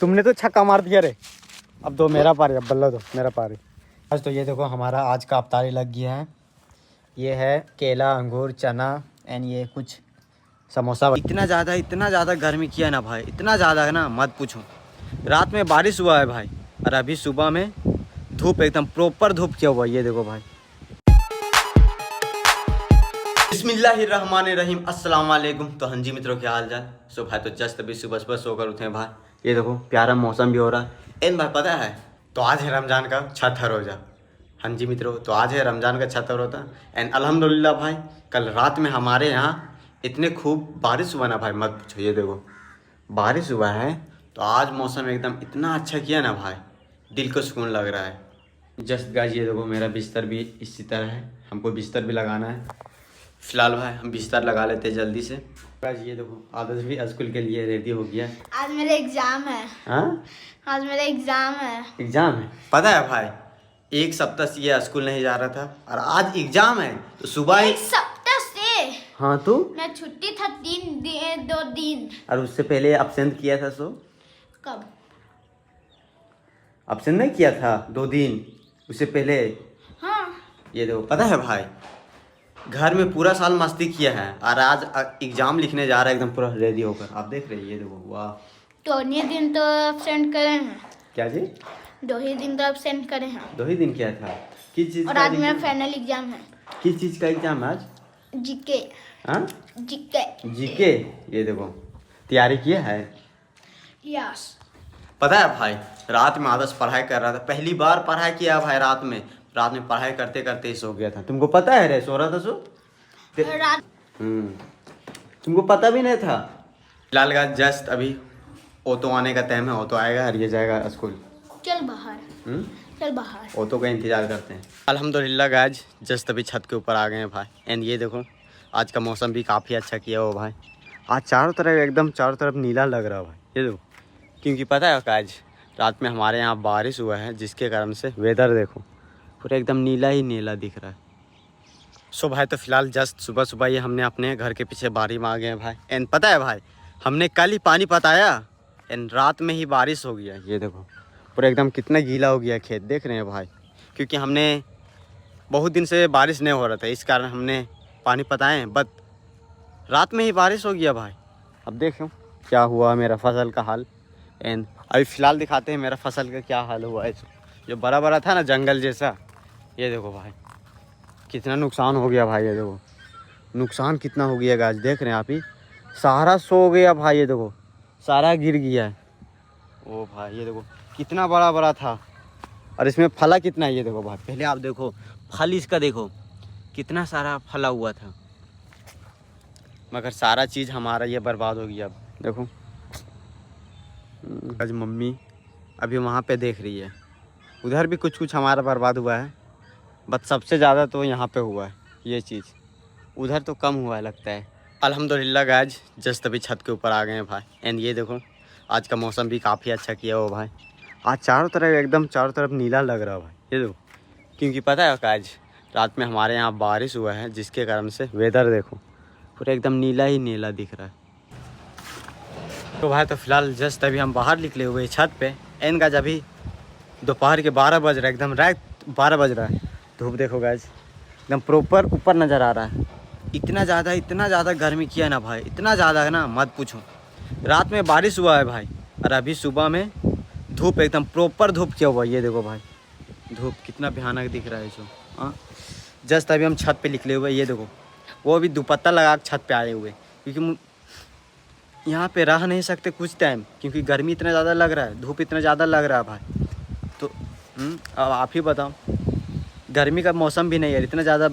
तुमने तो छक्का मार दिया रे। अब दो मेरा पारी, अब बल्ला दो मेरा पारी। आज तो ये देखो हमारा आज का अफ्तारी लग गया है। ये है केला, अंगूर, चना एंड ये कुछ समोसा। इतना ज़्यादा गर्मी किया ना भाई, इतना ज़्यादा है ना मत पूछो। रात में बारिश हुआ है भाई और अभी सुबह में धूप, एकदम प्रॉपर धूप किया हुआ है। ये देखो भाई। बिस्मिल्लाहिर्रहमानिर्रहीम, अस्सलाम वालेकुम। तो हाँ जी मित्रों, क्या हाल चाल। सो भाई तो जस्ट अभी सुबह सोकर उठे हैं भाई। ये देखो प्यारा मौसम भी हो रहा है। एंड भाई पता है तो आज है रमज़ान का छठ रोज़ा। हाँ जी मित्रों, तो आज है रमज़ान का छठ रोज़ा। एंड अल्हम्दुलिल्लाह भाई, कल रात में हमारे यहाँ इतने खूब बारिश हुआ ना भाई, मत पूछो। ये देखो बारिश हुआ है तो आज मौसम एकदम इतना अच्छा किया ना भाई, दिल को सुकून लग रहा है। जस्ट गाइस ये देखो मेरा बिस्तर भी इसी तरह है, हमको बिस्तर भी लगाना है। फिलहाल भाई हम बिस्तर लगा लेते हैं जल्दी से। गाइस ये देखो आदर्श भी स्कूल के लिए रेडी हो गया। आज मेरा एग्जाम है। हाँ आज मेरा एग्जाम है। एग्जाम है, पता है भाई। एक सप्ताह से ये स्कूल नहीं जा रहा था और आज एग्जाम है तो सुबह एक सप्ताह से हाँ तो मैं छुट्टी था 2 दिन। और उससे पहले अब्सेंट किया था। सो कब अब्सेंट नहीं किया था 2 दिन उससे पहले। हाँ ये देखो पता है भाई, घर में पूरा साल मस्ती किया है और आज एग्जाम लिखने जा रहा है एकदम पूरा रेडी होकर। आप देख रहे हैं, ये देखो वाह। 2 दिन तो अब्सेंट करे हैं। क्या जी? 2 ही दिन तो अब्सेंट करे हैं। 2 ही दिन किया था। किस चीज और का आज मेरा एग्जाम? फाइनल एग्जाम है। किस चीज का एग्जाम है आज? जीके। हाँ जीके। जीके। ये देखो तैयारी किया है। यस। पता है भाई, रात में आदर्श पढ़ाई कर रहा था, पहली बार पढ़ाई किया भाई। रात में पढ़ाई करते करते ही सो गया था। तुमको पता है रे, सो रहा था सो रात तुमको पता भी नहीं था। फिलहाल का जस्ट अभी ऑटो आने का टाइम है, ऑटो आएगा और ये जाएगा स्कूल। चल बाहर। चल बाहर। ऑटो का इंतजार करते हैं। अल्हम्दुलिल्लाह गाइस जस्ट अभी छत के ऊपर आ गए हैं भाई। एंड ये देखो आज का मौसम भी काफ़ी अच्छा किया हो भाई। आज चारों तरफ नीला लग रहा है भाई। ये देखो, क्योंकि पता है आज रात में हमारे यहाँ बारिश हुआ है, जिसके कारण से वेदर देखो पूरा एकदम नीला ही नीला दिख रहा है। सो भाई तो फिलहाल जस्ट सुबह ये हमने अपने घर के पीछे बारी में आ गए हैं भाई। एंड पता है भाई, हमने कल ही पानी पटाया एंड रात में ही बारिश हो गया। ये देखो पूरा एकदम कितना गीला हो गया खेत, देख रहे हैं भाई। क्योंकि हमने बहुत दिन से बारिश नहीं हो रहा था, इस कारण हमने पानी पटाए, बट रात में ही बारिश हो गया भाई। अब देखो क्या हुआ मेरा फसल का हाल। एंड अभी फ़िलहाल दिखाते हैं मेरा फसल का क्या हाल हुआ है। जो बड़ा बड़ा था ना जंगल जैसा, ये देखो भाई कितना नुकसान हो गया भाई। ये देखो नुकसान कितना हो गया गाज, देख रहे हैं आप ही। सारा सो गया भाई, ये देखो सारा गिर गया है। ओ भाई ये देखो कितना बड़ा बड़ा था और इसमें फला कितना है। ये देखो भाई, पहले आप देखो फल इसका, देखो कितना सारा फला हुआ था, मगर सारा चीज़ हमारा ये बर्बाद हो गया। अब देखो आज मम्मी अभी वहाँ पे देख रही है, उधर भी कुछ हमारा बर्बाद हुआ है, बट सबसे ज़्यादा तो यहाँ पे हुआ है ये चीज़, उधर तो कम हुआ है लगता है। अल्हम्दुलिल्लाह गाइज जस्ट अभी छत के ऊपर आ गए हैं भाई। एंड ये देखो आज का मौसम भी काफ़ी अच्छा किया हो भाई। आज चारों तरफ नीला लग रहा है भाई। ये देखो, क्योंकि पता है आज रात में हमारे यहाँ बारिश हुआ है, जिसके कारण से वेदर देखो पूरा एकदम नीला ही नीला दिख रहा है। तो भाई तो फिलहाल जस्ट अभी हम बाहर निकले हुए छत पे। एंड गाइज अभी दोपहर के 12 बज रहा है, एकदम रात 12 बज रहा है। धूप देखो गाइज एकदम प्रॉपर ऊपर नज़र आ रहा है। इतना ज़्यादा गर्मी किया ना भाई, इतना ज़्यादा है ना मत पूछो। रात में बारिश हुआ है भाई और अभी सुबह में धूप, एकदम प्रॉपर धूप किया हुआ है। ये देखो भाई धूप कितना भयानक दिख रहा है जो। हाँ जस्ट अभी हम छत पे निकले हुए, ये देखो वो अभी दुपट्टा लगा के छत पे आए हुए, क्योंकि यहाँ पे रह नहीं सकते कुछ टाइम, क्योंकि गर्मी इतना ज़्यादा लग रहा है, धूप इतना ज़्यादा लग रहा है भाई। तो अब आप ही बताओ, गर्मी का मौसम भी नहीं है, इतना ज़्यादा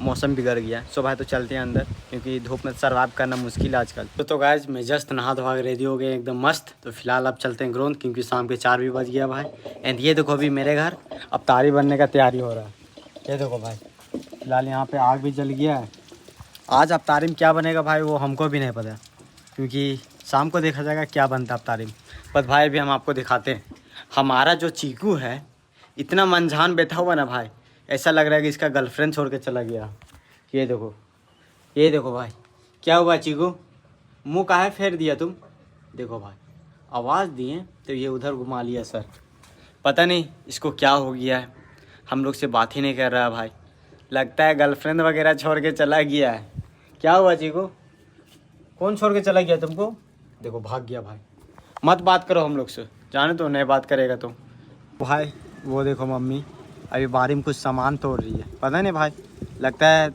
मौसम बिगड़ गया। सो भाई तो चलते हैं अंदर, क्योंकि धूप में सर्वाइव करना मुश्किल है आजकल। तो गाइज मैं जस्ट नहा धोवा के रेडी हो गए एकदम मस्त। तो फिलहाल अब चलते हैं ग्राउंड, क्योंकि शाम के 4 भी बज गया भाई। एंड ये देखो अभी मेरे घर अफ्तारी बनने का तैयारी हो रहा है। ये देखो भाई फिलहाल यहाँ पे आग भी जल गया है। आज अफ्तारी में क्या बनेगा भाई वो हमको भी नहीं पता, क्योंकि शाम को देखा जाएगा क्या बनता है अफ्तारी में। बस भाई अभी हम आपको दिखाते हैं। हमारा जो चीकू है इतना मनझान बैठा हुआ ना भाई, ऐसा लग रहा है कि इसका गर्लफ्रेंड छोड़ के चला गया। ये देखो भाई क्या हुआ चीकू, मुँह काहे फेर दिया तुम। देखो भाई आवाज़ दिए तो ये उधर घुमा लिया सर। पता नहीं इसको क्या हो गया है, हम लोग से बात ही नहीं कर रहा है भाई। लगता है गर्लफ्रेंड वगैरह छोड़ के चला गया है। क्या हुआ चीकू? कौन छोड़ के चला गया तुमको? देखो भाग गया भाई। मत बात करो हम लोग से, जाने तो नहीं बात करेगा तो। भाई वो देखो मम्मी अभी बारी में कुछ सामान तोड़ रही है। पता नहीं भाई, लगता है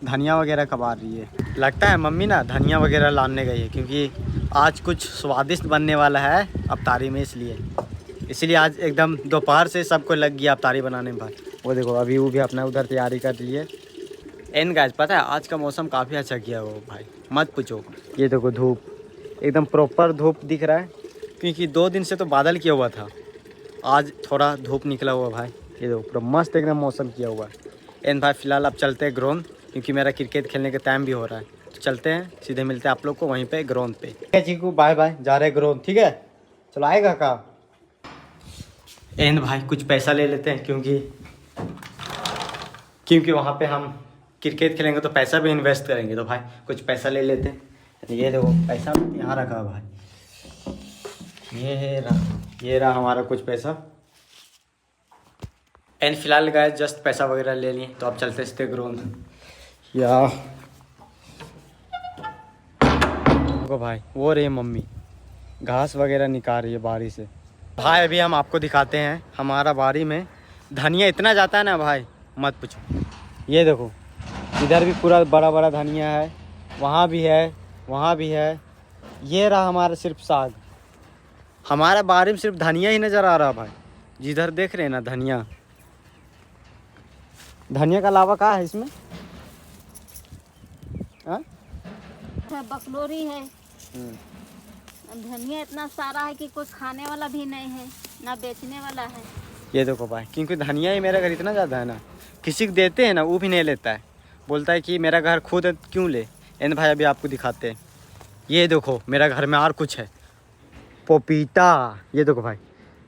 धनिया वगैरह कबार रही है। लगता है मम्मी ना धनिया वगैरह लाने गई है, क्योंकि आज कुछ स्वादिष्ट बनने वाला है अफ्तारी में, इसलिए आज एकदम दोपहर से सबको लग गया अफ्तारी बनाने में भाई। वो देखो अभी वो भी अपना उधर तैयारी कर रही है। एंड गाइस पता है आज का मौसम काफ़ी अच्छा किया हो भाई, मत पूछो। ये देखो धूप एकदम प्रॉपर धूप दिख रहा है, क्योंकि 2 दिन से तो बादल किया हुआ था, आज थोड़ा धूप निकला हुआ भाई। ये देखो पूरा मस्त एकदम मौसम किया हुआ है। एंड भाई फ़िलहाल अब चलते हैं ग्राउंड, क्योंकि मेरा क्रिकेट खेलने का टाइम भी हो रहा है। तो चलते हैं, सीधे मिलते हैं आप लोग को वहीं पे ग्राउंड पे। ठीक है चीकू, बाय बाय, जा रहे हैं ग्राउंड। ठीक है चलो, आएगा का? एंड भाई कुछ पैसा ले लेते हैं, क्योंकि वहाँ पे हम क्रिकेट खेलेंगे तो पैसा भी इन्वेस्ट करेंगे, तो भाई कुछ पैसा ले लेते हैं। ये देखो पैसा यहाँ रखा भाई, ये रहा हमारा कुछ पैसा। एंड फिलहाल गाइस जस्ट पैसा वगैरह ले लिए, तो अब चलते सीधे ग्राउंड। या देखो भाई वो रही मम्मी घास वगैरह निकाल रही है बारी से। भाई अभी हम आपको दिखाते हैं हमारा बारी में धनिया इतना जाता है ना भाई, मत पूछो। ये देखो इधर भी पूरा बड़ा बड़ा धनिया है, वहाँ भी है, वहाँ भी है। ये रहा हमारा सिर्फ साग। हमारा बारी में सिर्फ धनिया ही नज़र आ रहा भाई, जिधर देख रहे हैं ना धनिया। धनिया का अलावा क्या है इसमें? हाँ बकलोरी है, धनिया इतना सारा है कि कोई खाने वाला भी नहीं है ना बेचने वाला है। ये देखो भाई, क्योंकि धनिया ही मेरे घर इतना ज़्यादा है ना, किसी को देते हैं ना वो भी नहीं लेता है, बोलता है कि मेरा घर खुद है क्यों ले। एंड भाई अभी आपको दिखाते हैं, ये देखो मेरा घर में और कुछ है, पपीता। ये देखो भाई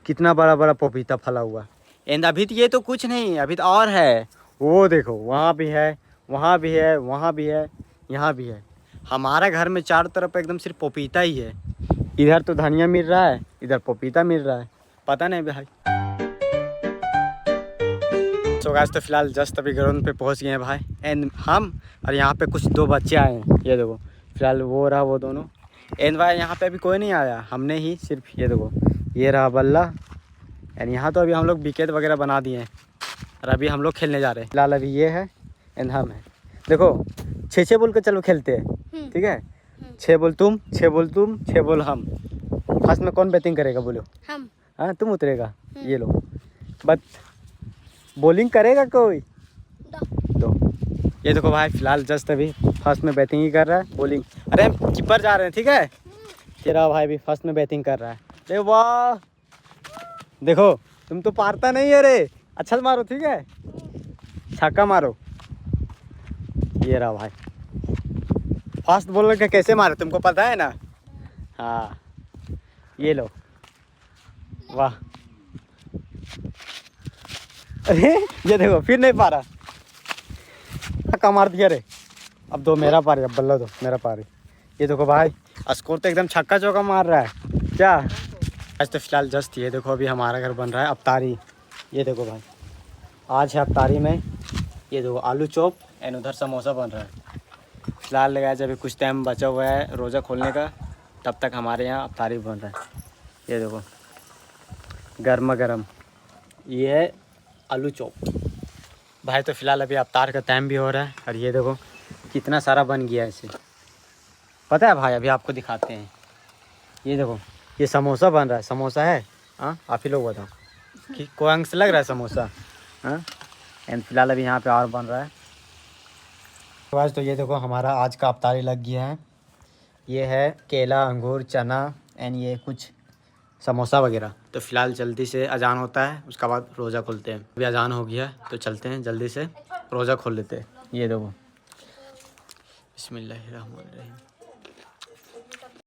कितना बड़ा बड़ा पपीता फला हुआ। एंड अभी तो ये तो कुछ नहीं, अभी तो और है। वो देखो वहाँ भी है, वहाँ भी है, वहाँ भी है, यहाँ भी है। हमारा घर में चारों तरफ एकदम सिर्फ पपीता ही है। इधर तो धनिया मिल रहा है, इधर पपीता मिल रहा है, पता नहीं भाई। सो गाइस तो फिलहाल जस्ट अभी ग्राउंड पे पहुंच गए हैं भाई। एंड हम और यहाँ पे कुछ 2 बच्चे आए हैं। ये देखो फिलहाल वो रहा वो दोनों। एंड भाई यहाँ पे अभी कोई नहीं आया, हमने ही सिर्फ, ये देखो ये रहा बल्ला। एंड यहाँ तो अभी हम लोग विकेट वगैरह बना दिए हैं और अभी हम लोग खेलने जा रहे हैं। फिलहाल अभी ये है एंड हम है। देखो 6-6 बोल के चलो खेलते हैं, ठीक है? 6 बोल तुम, 6 बोल तुम, 6 बोल हम। फर्स्ट में कौन बैटिंग करेगा बोलो? हम। हाँ तुम उतरेगा। ये लो बट बॉलिंग करेगा कोई? दो। ये देखो भाई फिलहाल जस्ट अभी फर्स्ट में बैटिंग ही कर रहा है, बॉलिंग अरे कीपर जा रहे हैं, ठीक है? तेरा भाई भी फर्स्ट में बैटिंग कर रहा है। अरे वाह, देखो तुम तो पारता नहीं है रे, अच्छा से मारो, ठीक है? छक्का मारो। ये रहा भाई, फास्ट बॉलर का कैसे मारे तुमको पता है ना? हाँ ये लो, वाह। अरे ये देखो फिर नहीं पा रहा, छक्का मार दिया रे। अब दो मेरा पारी, अब बल्ला दो मेरा पारी। ये देखो भाई स्कोर तो एकदम छक्का चौका मार रहा है क्या? आज तो फिलहाल जस्ट ये देखो अभी हमारा घर बन रहा है अफ्तारी। ये देखो भाई आज है अफ्तारी में, ये देखो आलू चॉप एंड उधर समोसा बन रहा है। फिलहाल लगाया जब कुछ टाइम बचा हुआ है रोज़ा खोलने का, तब तक हमारे यहाँ अफ्तारी बन रहा है। ये देखो गर्मा गर्म, ये है आलू चॉप भाई। तो फिलहाल अभी अफ्तार का टाइम भी हो रहा है और ये देखो कितना सारा बन गया है इसे, पता है भाई? अभी आपको दिखाते हैं। ये देखो ये समोसा बन रहा है, समोसा है? हाँ आप ही लोग बताओ कि कोई अंग से लग रहा है समोसा? हाँ एंड फिलहाल अभी यहाँ पे और बन रहा है। तो ये देखो हमारा आज का अफ्तारी लग गया है। ये है केला, अंगूर, चना एंड ये कुछ समोसा वगैरह। तो फिलहाल जल्दी से अजान होता है, उसके बाद रोज़ा खोलते हैं। अभी अजान हो गया तो चलते हैं जल्दी से रोज़ा खोल लेते हैं। ये देखो बिस्मिल्लाहिर्रहमानिर्रहीम।